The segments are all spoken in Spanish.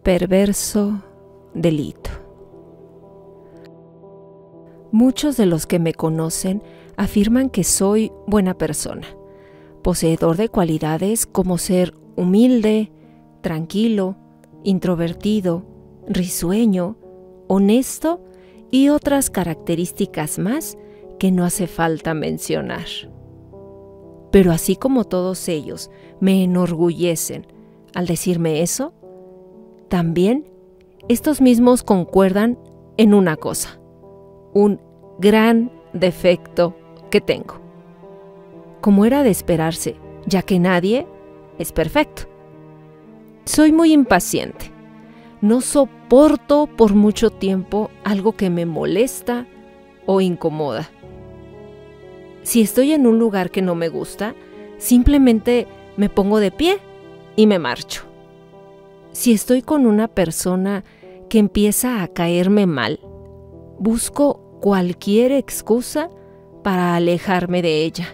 Perverso delito. Muchos de los que me conocen afirman que soy buena persona, poseedor de cualidades como ser humilde, tranquilo, introvertido, risueño, honesto y otras características más que no hace falta mencionar. Pero así como todos ellos me enorgullecen al decirme eso, también estos mismos concuerdan en una cosa, un gran defecto que tengo. Como era de esperarse, ya que nadie es perfecto. Soy muy impaciente. No soporto por mucho tiempo algo que me molesta o incomoda. Si estoy en un lugar que no me gusta, simplemente me pongo de pie y me marcho. Si estoy con una persona que empieza a caerme mal, busco cualquier excusa para alejarme de ella.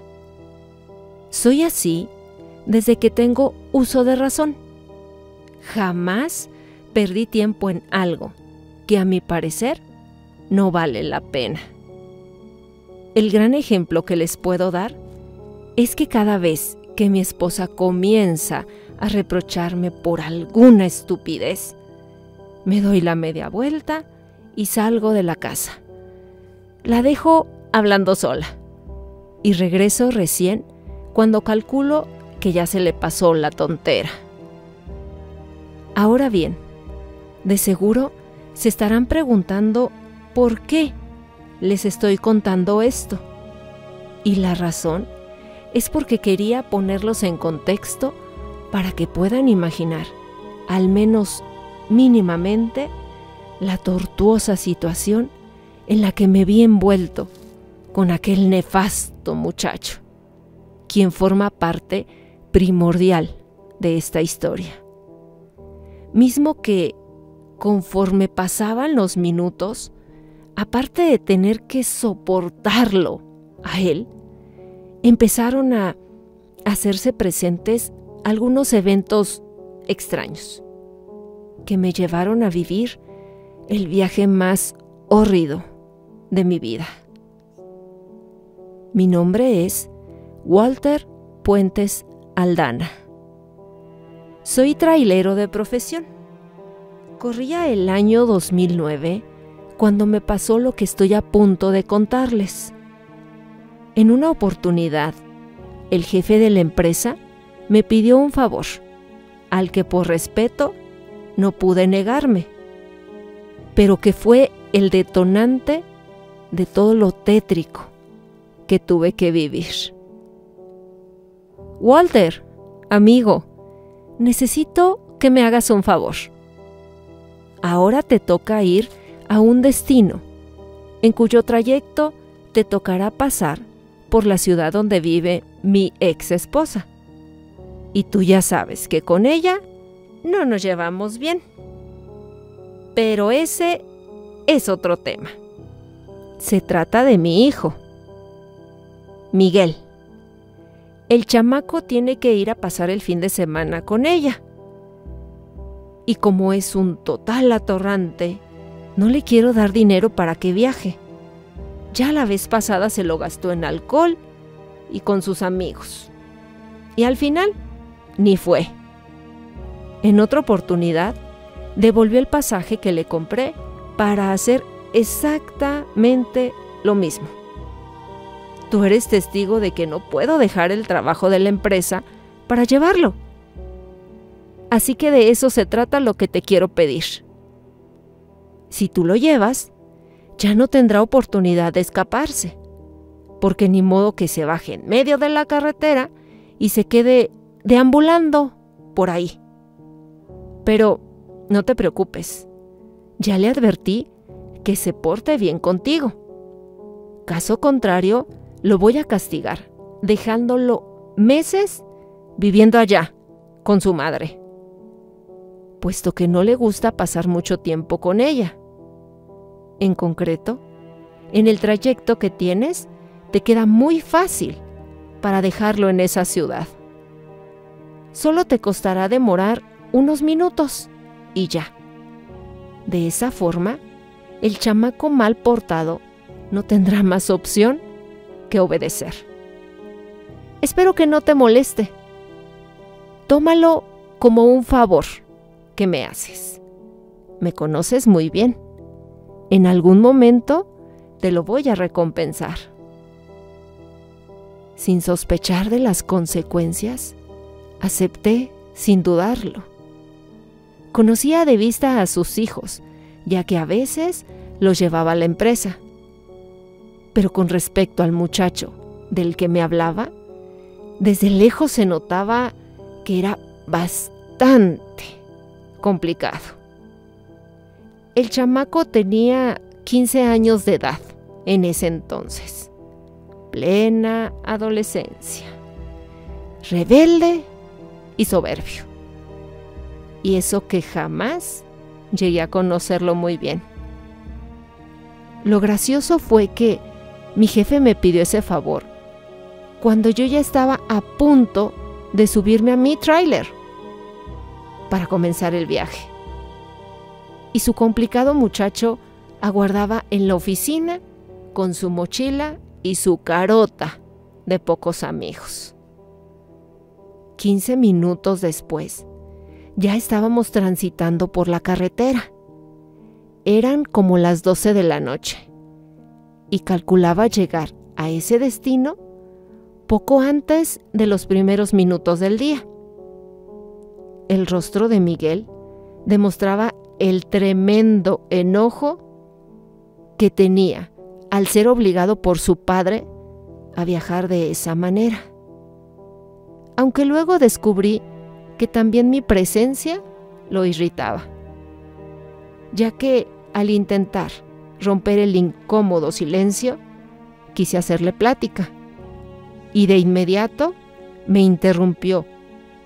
Soy así desde que tengo uso de razón. Jamás perdí tiempo en algo que a mi parecer no vale la pena. El gran ejemplo que les puedo dar es que cada vez que mi esposa comienza a reprocharme por alguna estupidez, me doy la media vuelta y salgo de la casa. La dejo hablando sola y regreso recién cuando calculo que ya se le pasó la tontera. Ahora bien, de seguro se estarán preguntando por qué les estoy contando esto. Y la razón es porque quería ponerlos en contexto para que puedan imaginar, al menos mínimamente, la tortuosa situación en la que me vi envuelto con aquel nefasto muchacho, quien forma parte primordial de esta historia. Mismo que, conforme pasaban los minutos, aparte de tener que soportarlo a él, empezaron a hacerse presentes algunos eventos extraños que me llevaron a vivir el viaje más hórrido de mi vida. Mi nombre es Walter Puentes Aldana. Soy trailero de profesión. Corría el año 2009 cuando me pasó lo que estoy a punto de contarles. En una oportunidad, el jefe de la empresa me pidió un favor, al que por respeto no pude negarme, pero que fue el detonante de todo lo tétrico que tuve que vivir. Walter, amigo, necesito que me hagas un favor. Ahora te toca ir a un destino, en cuyo trayecto te tocará pasar por la ciudad donde vive mi ex esposa. Y tú ya sabes que con ella no nos llevamos bien. Pero ese es otro tema. Se trata de mi hijo, Miguel. El chamaco tiene que ir a pasar el fin de semana con ella. Y como es un total atorrante, no le quiero dar dinero para que viaje. Ya la vez pasada se lo gastó en alcohol y con sus amigos. Y al final, ni fue. En otra oportunidad, devolvió el pasaje que le compré para hacer exactamente lo mismo. Tú eres testigo de que no puedo dejar el trabajo de la empresa para llevarlo. Así que de eso se trata lo que te quiero pedir. Si tú lo llevas, ya no tendrá oportunidad de escaparse, porque ni modo que se baje en medio de la carretera y se quede deambulando por ahí. Pero no te preocupes, ya le advertí que se porte bien contigo. Caso contrario, lo voy a castigar, dejándolo meses viviendo allá con su madre, puesto que no le gusta pasar mucho tiempo con ella. En concreto, en el trayecto que tienes, te queda muy fácil para dejarlo en esa ciudad. Solo te costará demorar unos minutos y ya. De esa forma, el chamaco mal portado no tendrá más opción que obedecer. Espero que no te moleste. Tómalo como un favor que me haces. Me conoces muy bien. En algún momento te lo voy a recompensar. Sin sospechar de las consecuencias, acepté sin dudarlo. Conocía de vista a sus hijos, ya que a veces los llevaba a la empresa. Pero con respecto al muchacho del que me hablaba, desde lejos se notaba que era bastante complicado. El chamaco tenía 15 años de edad en ese entonces, plena adolescencia, rebelde y soberbio. Y eso que jamás llegué a conocerlo muy bien. Lo gracioso fue que mi jefe me pidió ese favor cuando yo ya estaba a punto de subirme a mi tráiler para comenzar el viaje. Y su complicado muchacho aguardaba en la oficina con su mochila y su carota de pocos amigos. 15 minutos después, ya estábamos transitando por la carretera. Eran como las 12 de la noche y calculaba llegar a ese destino poco antes de los primeros minutos del día. El rostro de Miguel demostraba el tremendo enojo que tenía al ser obligado por su padre a viajar de esa manera. Aunque luego descubrí que también mi presencia lo irritaba, ya que al intentar romper el incómodo silencio, quise hacerle plática y de inmediato me interrumpió,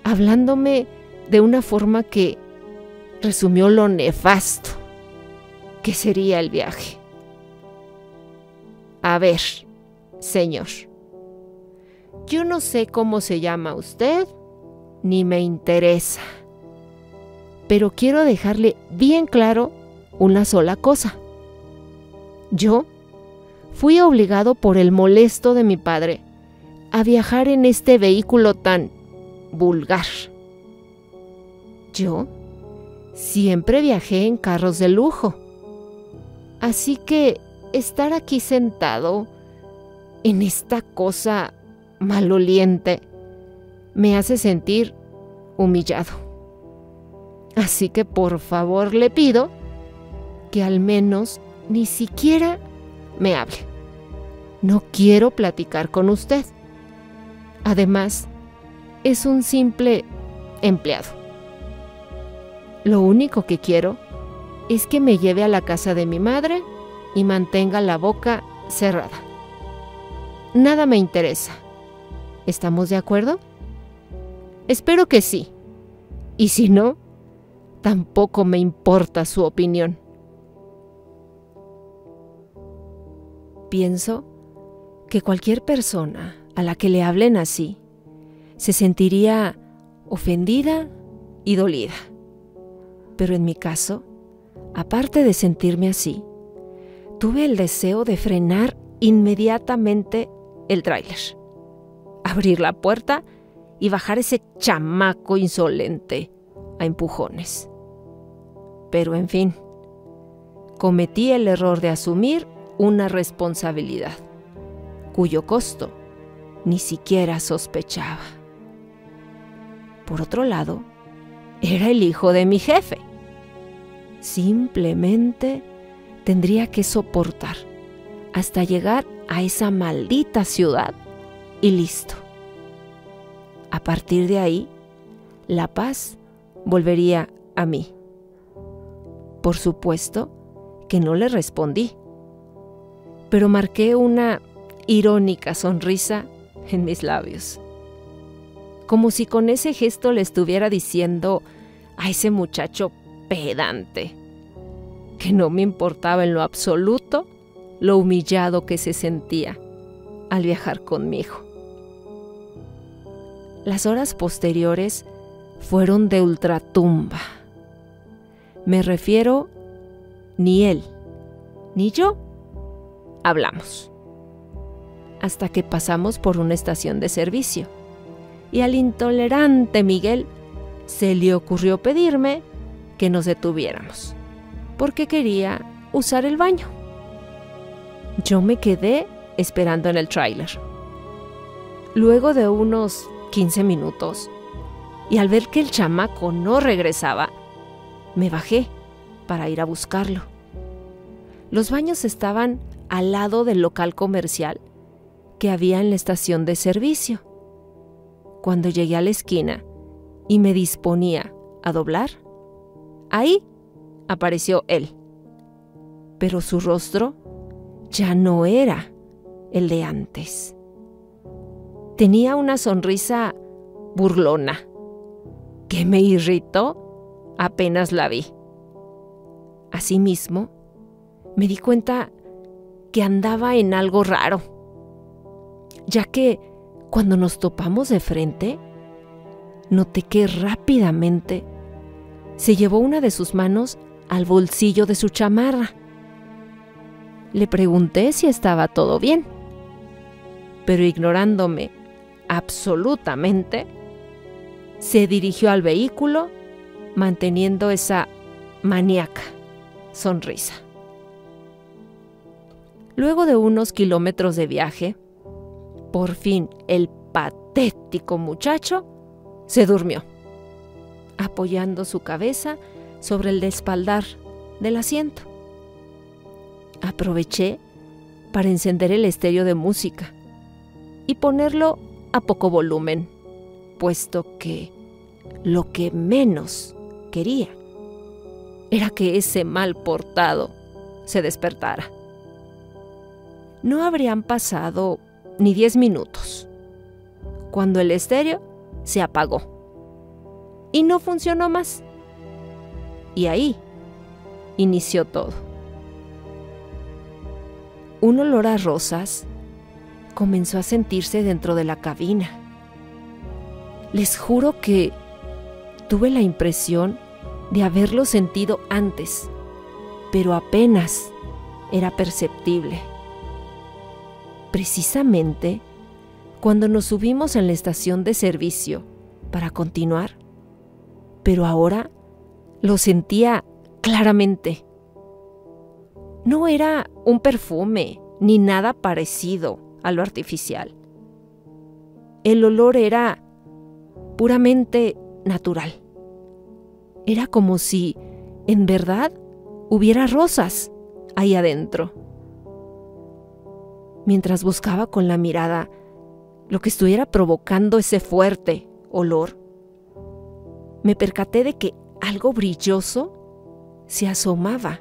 hablándome de una forma que resumió lo nefasto que sería el viaje. A ver, señor, yo no sé cómo se llama usted, ni me interesa, pero quiero dejarle bien claro una sola cosa. Yo fui obligado por el molesto de mi padre a viajar en este vehículo tan vulgar. Yo siempre viajé en carros de lujo, así que estar aquí sentado en esta cosa maloliente me hace sentir humillado. Así que por favor le pido que al menos ni siquiera me hable. No quiero platicar con usted. Además, es un simple empleado. Lo único que quiero es que me lleve a la casa de mi madre y mantenga la boca cerrada. Nada me interesa. ¿Estamos de acuerdo? Espero que sí. Y si no, tampoco me importa su opinión. Pienso que cualquier persona a la que le hablen así se sentiría ofendida y dolida. Pero en mi caso, aparte de sentirme así, tuve el deseo de frenar inmediatamente el tráiler, abrir la puerta y bajar ese chamaco insolente a empujones. Pero en fin, cometí el error de asumir una responsabilidad cuyo costo ni siquiera sospechaba. Por otro lado, era el hijo de mi jefe. Simplemente tendría que soportar hasta llegar a esa maldita ciudad y listo. A partir de ahí, la paz volvería a mí. Por supuesto que no le respondí, pero marqué una irónica sonrisa en mis labios, como si con ese gesto le estuviera diciendo a ese muchacho pedante que no me importaba en lo absoluto lo humillado que se sentía al viajar conmigo. Las horas posteriores fueron de ultratumba. Me refiero ni él ni yo hablamos. Hasta que pasamos por una estación de servicio y al intolerante Miguel se le ocurrió pedirme que nos detuviéramos porque quería usar el baño. Yo me quedé esperando en el tráiler. Luego de unos 15 minutos, y al ver que el chamaco no regresaba, me bajé para ir a buscarlo. Los baños estaban al lado del local comercial que había en la estación de servicio. Cuando llegué a la esquina y me disponía a doblar, ahí apareció él. Pero su rostro ya no era el de antes. Tenía una sonrisa burlona que me irritó apenas la vi. Asimismo, me di cuenta que andaba en algo raro, ya que cuando nos topamos de frente, noté que rápidamente se llevó una de sus manos al bolsillo de su chamarra. Le pregunté si estaba todo bien, pero ignorándome absolutamente, se dirigió al vehículo manteniendo esa maníaca sonrisa. Luego de unos kilómetros de viaje, por fin el patético muchacho se durmió, apoyando su cabeza sobre el espaldar del asiento. Aproveché para encender el estéreo de música y ponerlo a poco volumen, puesto que lo que menos quería era que ese mal portado se despertara. No habrían pasado ni 10 minutos cuando el estéreo se apagó y no funcionó más. Y ahí inició todo. Un olor a rosas comenzó a sentirse dentro de la cabina. Les juro que tuve la impresión de haberlo sentido antes, pero apenas era perceptible. Precisamente cuando nos subimos en la estación de servicio para continuar, pero ahora lo sentía claramente. No era un perfume ni nada parecido a lo artificial. El olor era puramente natural. Era como si, en verdad, hubiera rosas ahí adentro. Mientras buscaba con la mirada lo que estuviera provocando ese fuerte olor, me percaté de que algo brilloso se asomaba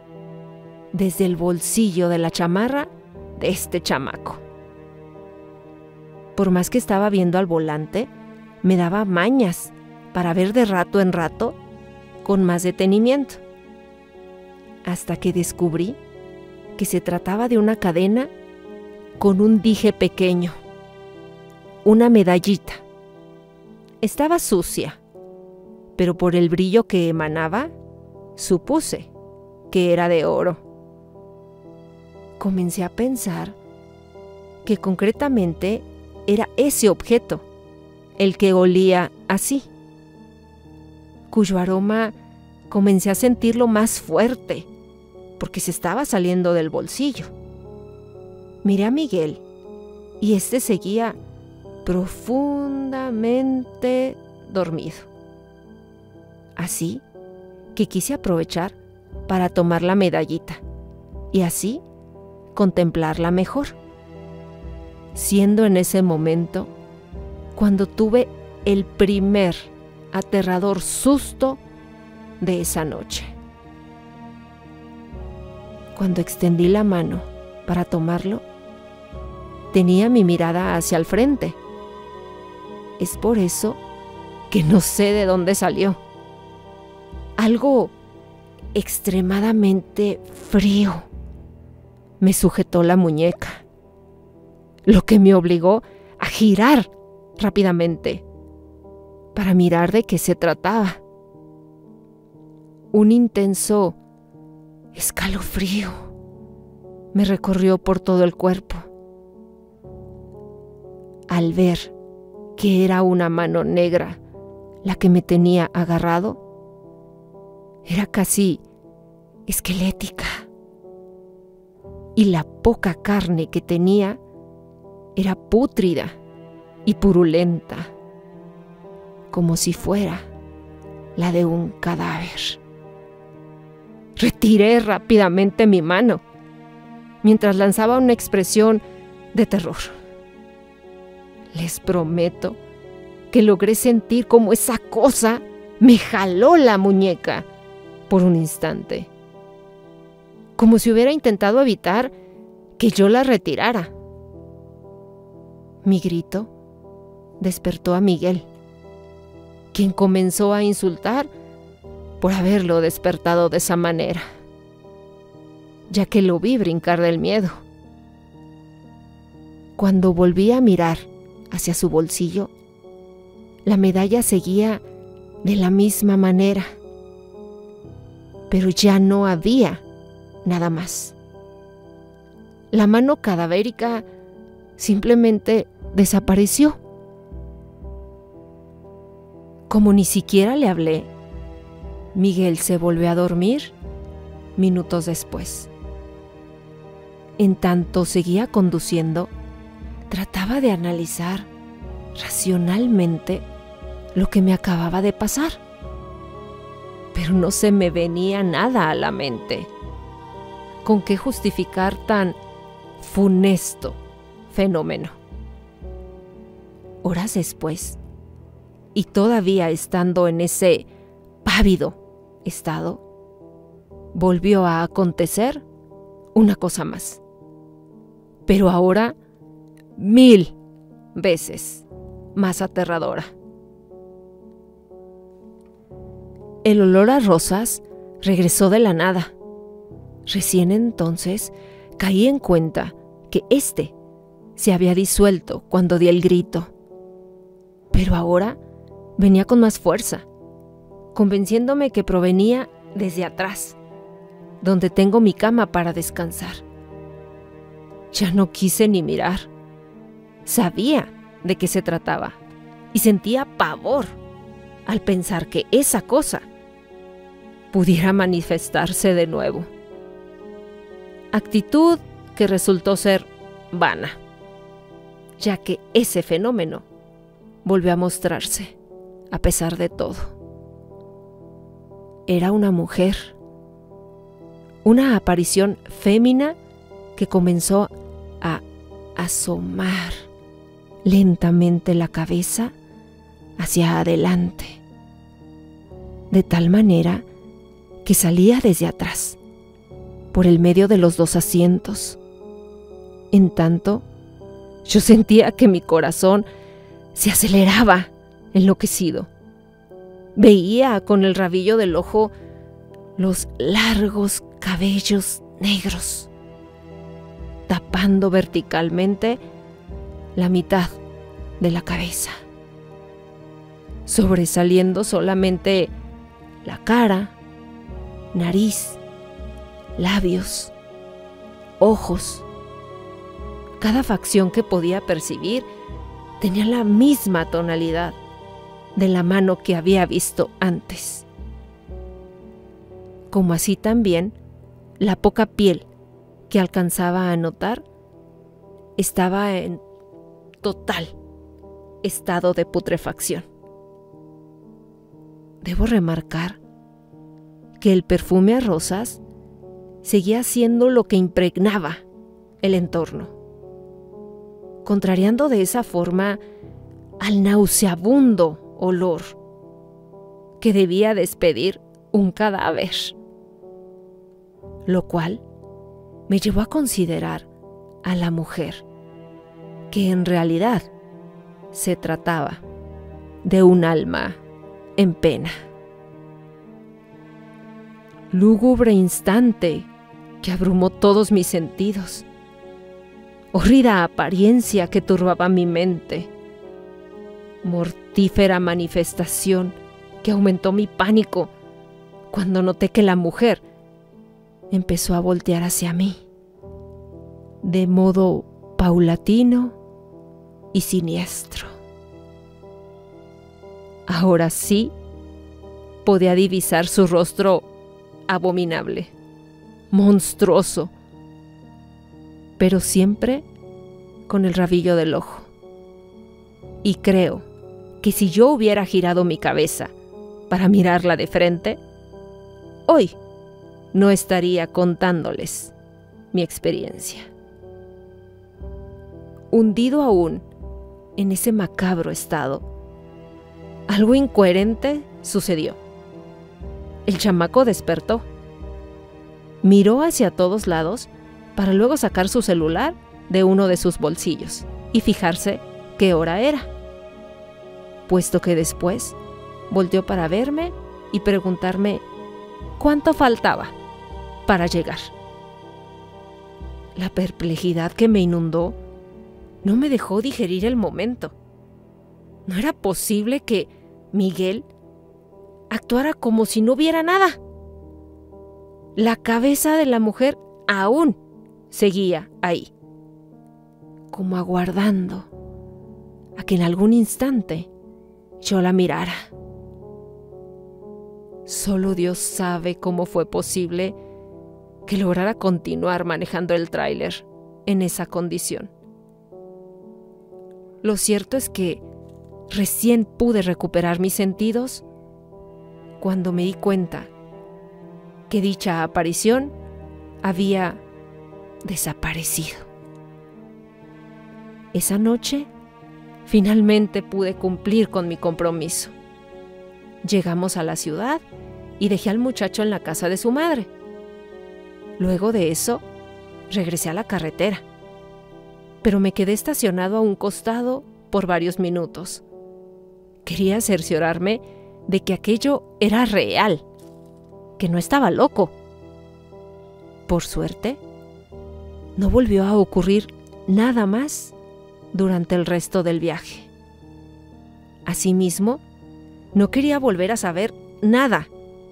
desde el bolsillo de la chamarra de este chamaco. Por más que estaba viendo al volante, me daba mañas para ver de rato en rato con más detenimiento, hasta que descubrí que se trataba de una cadena con un dije pequeño, una medallita. Estaba sucia, pero por el brillo que emanaba, supuse que era de oro. Comencé a pensar que concretamente era ese objeto el que olía así, cuyo aroma comencé a sentirlo más fuerte porque se estaba saliendo del bolsillo. Miré a Miguel y este seguía profundamente dormido. Así que quise aprovechar para tomar la medallita y así contemplarla mejor, siendo en ese momento cuando tuve el primer aterrador susto de esa noche. Cuando extendí la mano para tomarlo, tenía mi mirada hacia el frente. Es por eso que no sé de dónde salió. Algo extremadamente frío me sujetó la muñeca, lo que me obligó a girar rápidamente para mirar de qué se trataba. Un intenso Escalofrío me recorrió por todo el cuerpo al ver que era una mano negra la que me tenía agarrado. Era casi esquelética y la poca carne que tenía era pútrida y purulenta, como si fuera la de un cadáver. Retiré rápidamente mi mano mientras lanzaba una expresión de terror. Les prometo que logré sentir cómo esa cosa me jaló la muñeca por un instante, como si hubiera intentado evitar que yo la retirara. Mi grito despertó a Miguel, quien comenzó a insultar por haberlo despertado de esa manera, ya que lo vi brincar del miedo. Cuando volví a mirar hacia su bolsillo, la medalla seguía de la misma manera, pero ya no había nada más. La mano cadavérica simplemente desapareció. Como ni siquiera le hablé, Miguel se volvió a dormir minutos después. En tanto seguía conduciendo, trataba de analizar racionalmente lo que me acababa de pasar, pero no se me venía nada a la mente. ¿Con qué justificar tan funesto fenómeno? Horas después, y todavía estando en ese pávido estado, volvió a acontecer una cosa más, pero ahora 1000 veces más aterradora. El olor a rosas regresó de la nada. Recién entonces caí en cuenta que éste se había disuelto cuando di el grito, pero ahora venía con más fuerza, convenciéndome que provenía desde atrás, donde tengo mi cama para descansar. Ya no quise ni mirar. Sabía de qué se trataba y sentía pavor al pensar que esa cosa pudiera manifestarse de nuevo. Actitud que resultó ser vana, ya que ese fenómeno volvió a mostrarse a pesar de todo. Era una mujer, una aparición fémina que comenzó a asomar lentamente la cabeza hacia adelante, de tal manera que salía desde atrás, por el medio de los 2 asientos. En tanto, yo sentía que mi corazón se aceleraba enloquecido. Veía con el rabillo del ojo los largos cabellos negros, tapando verticalmente la mitad de la cabeza, sobresaliendo solamente la cara, nariz, labios, ojos. Cada facción que podía percibir tenía la misma tonalidad de la mano que había visto antes. Como así también, la poca piel que alcanzaba a notar estaba en total estado de putrefacción. Debo remarcar que el perfume a rosas seguía siendo lo que impregnaba el entorno, contrariando de esa forma al nauseabundo olor que debía despedir un cadáver, lo cual me llevó a considerar a la mujer que en realidad se trataba de un alma en pena. Lúgubre instante que abrumó todos mis sentidos. Horrida apariencia que turbaba mi mente. Mortífera manifestación que aumentó mi pánico cuando noté que la mujer empezó a voltear hacia mí, de modo paulatino y siniestro. Ahora sí podía divisar su rostro abominable, monstruoso, pero siempre con el rabillo del ojo. Y creo que si yo hubiera girado mi cabeza para mirarla de frente, hoy no estaría contándoles mi experiencia. Hundido aún en ese macabro estado, algo incoherente sucedió. El chamaco despertó, miró hacia todos lados para luego sacar su celular de uno de sus bolsillos y fijarse qué hora era, puesto que después volteó para verme y preguntarme cuánto faltaba para llegar. La perplejidad que me inundó no me dejó digerir el momento. No era posible que Miguel actuara como si no hubiera nada. La cabeza de la mujer aún seguía ahí, como aguardando a que en algún instante yo la mirara. Solo Dios sabe cómo fue posible que lograra continuar manejando el tráiler en esa condición. Lo cierto es que recién pude recuperar mis sentidos cuando me di cuenta que dicha aparición había desaparecido. Esa noche finalmente pude cumplir con mi compromiso. Llegamos a la ciudad y dejé al muchacho en la casa de su madre. Luego de eso, regresé a la carretera, pero me quedé estacionado a un costado por varios minutos. Quería cerciorarme de que aquello era real, que no estaba loco. Por suerte, no volvió a ocurrir nada más durante el resto del viaje. Asimismo, no quería volver a saber nada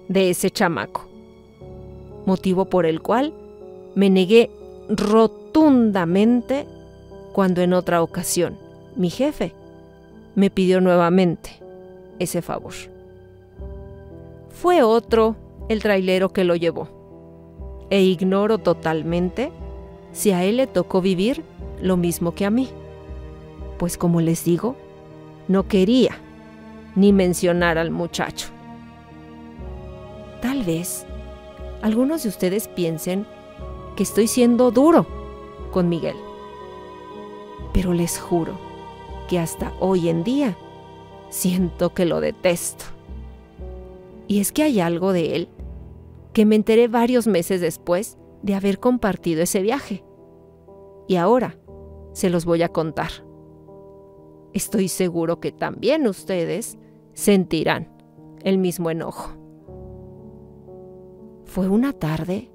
de ese chamaco, motivo por el cual me negué rotundamente cuando en otra ocasión mi jefe me pidió nuevamente ese favor. Fue otro el trailero que lo llevó, e ignoro totalmente si a él le tocó vivir lo mismo que a mí, pues como les digo, no quería ni mencionar al muchacho. Tal vez algunos de ustedes piensen que estoy siendo duro con Miguel, pero les juro que hasta hoy en día siento que lo detesto. Y es que hay algo de él que me enteré varios meses después de haber compartido ese viaje. Y ahora se los voy a contar. Estoy seguro que también ustedes sentirán el mismo enojo. Fue una tarde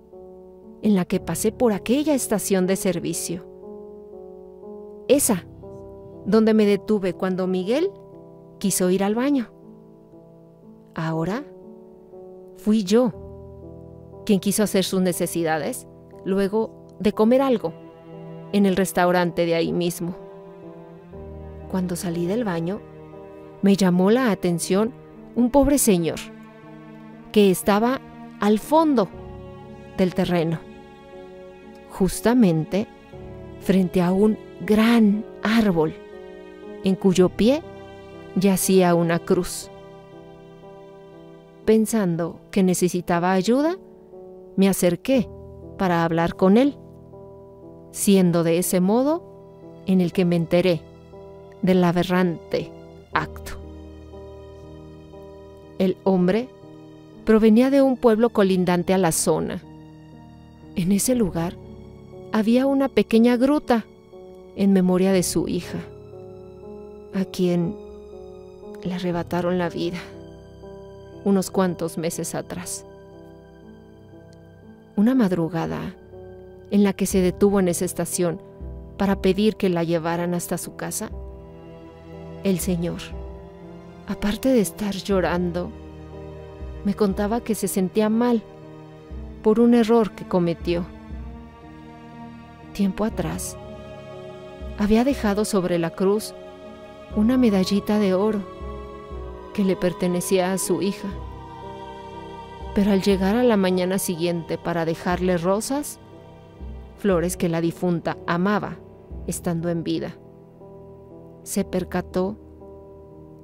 en la que pasé por aquella estación de servicio. Esa, donde me detuve cuando Miguel quiso ir al baño. Ahora fui yo quien quiso hacer sus necesidades luego de comer algo en el restaurante de ahí mismo. Cuando salí del baño, me llamó la atención un pobre señor que estaba al fondo del terreno, justamente frente a un gran árbol en cuyo pie yacía una cruz. Pensando que necesitaba ayuda, me acerqué para hablar con él, siendo de ese modo en el que me enteré del aberrante acto. El hombre provenía de un pueblo colindante a la zona. En ese lugar había una pequeña gruta en memoria de su hija, a quien le arrebataron la vida unos cuantos meses atrás. Una madrugada en la que se detuvo en esa estación para pedir que la llevaran hasta su casa, el señor, aparte de estar llorando, me contaba que se sentía mal por un error que cometió. Tiempo atrás, había dejado sobre la cruz una medallita de oro que le pertenecía a su hija. Pero al llegar a la mañana siguiente para dejarle rosas, flores que la difunta amaba estando en vida, se percató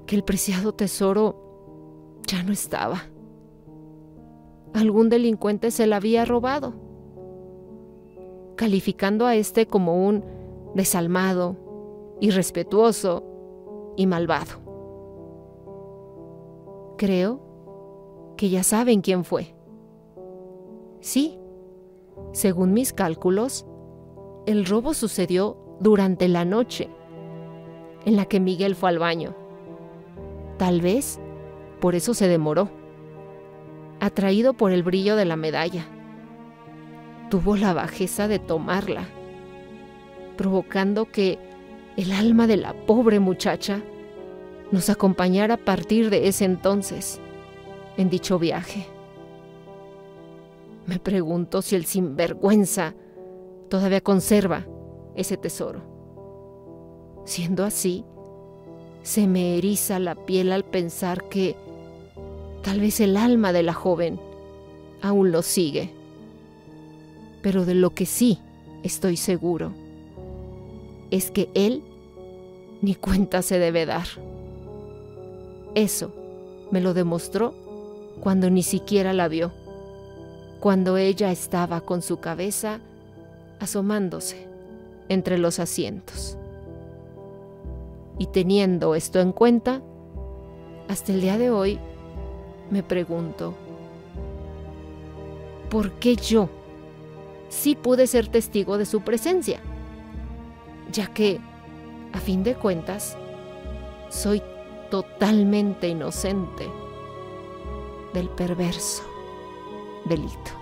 que el preciado tesoro ya no estaba. Algún delincuente se la había robado, calificando a este como un desalmado, irrespetuoso y malvado. Creo que ya saben quién fue. Sí, según mis cálculos, el robo sucedió durante la noche en la que Miguel fue al baño. Tal vez por eso se demoró, atraído por el brillo de la medalla. Tuvo la bajeza de tomarla, provocando que el alma de la pobre muchacha nos acompañara a partir de ese entonces en dicho viaje. Me pregunto si el sinvergüenza todavía conserva ese tesoro. Siendo así, se me eriza la piel al pensar que tal vez el alma de la joven aún lo sigue. Pero de lo que sí estoy seguro es que él ni cuenta se debe dar. Eso me lo demostró cuando ni siquiera la vio, cuando ella estaba con su cabeza asomándose entre los asientos. Y teniendo esto en cuenta, hasta el día de hoy me pregunto, ¿por qué yo sí pude ser testigo de su presencia? Ya que, a fin de cuentas, soy totalmente inocente del perverso delito.